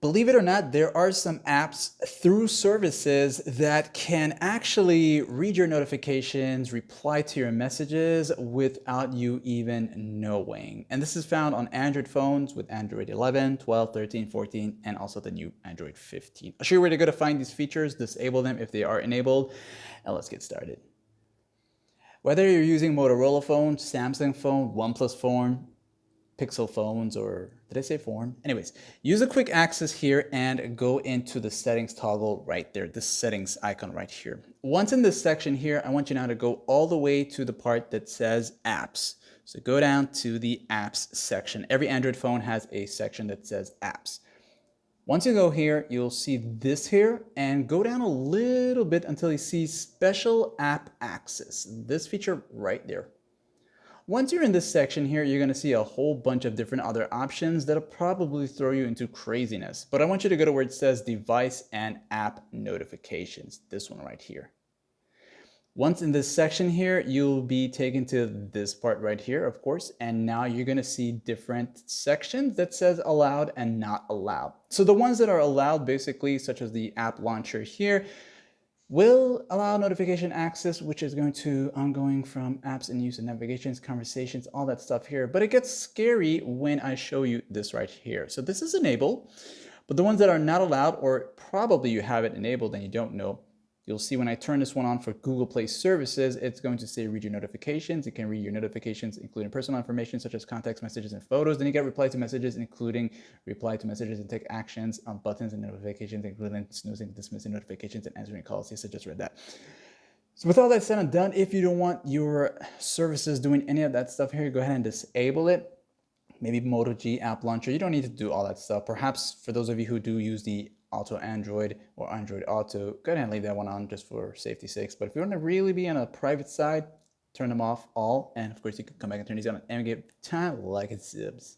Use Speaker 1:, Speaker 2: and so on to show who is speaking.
Speaker 1: Believe it or not, there are some apps through services that can actually read your notifications, reply to your messages without you even knowing. And this is found on Android phones with Android 11, 12, 13, 14, and also the new Android 15. I'll show you where to go to find these features, disable them if they are enabled, and let's get started. Whether you're using Motorola phone, Samsung phone, OnePlus phone, Pixel phones, or did I say phone? Anyways, use a quick access here and go into the settings toggle right there, this settings icon right here. Once in this section here, I want you now to go all the way to the part that says apps. So go down to the apps section. Every Android phone has a section that says apps. Once you go here, you'll see this here, and go down a little bit until you see special app access, this feature right there. Once you're in this section here, you're going to see a whole bunch of different other options that'll probably throw you into craziness. But I want you to go to where it says device and app notifications, this one right here. Once in this section here, you'll be taken to this part right here, of course, and now you're going to see different sections that says allowed and not allowed. So the ones that are allowed, basically, such as the app launcher here, will allow notification access, which is going to ongoing from apps in use and navigations, conversations, all that stuff here. But it gets scary when I show you this right here. So this is enabled, but the ones that are not allowed, or probably you have it enabled and you don't know, you'll see when I turn this one on for Google Play services, it's going to say read your notifications. You can read your notifications, including personal information such as contacts, messages, and photos. Then you get reply to messages, including reply to messages and take actions on buttons and notifications, including snoozing, dismissing notifications, and answering calls. Yes, I just read that. So with all that said and done, if you don't want your services doing any of that stuff here, go ahead and disable it. Maybe Moto G app launcher. You don't need to do all that stuff. Perhaps for those of you who do use the Auto Android or Android Auto, go ahead and leave that one on just for safety's sakes. But if you want to really be on a private side, turn them off all. And of course, you can come back and turn these on and give time like it zips.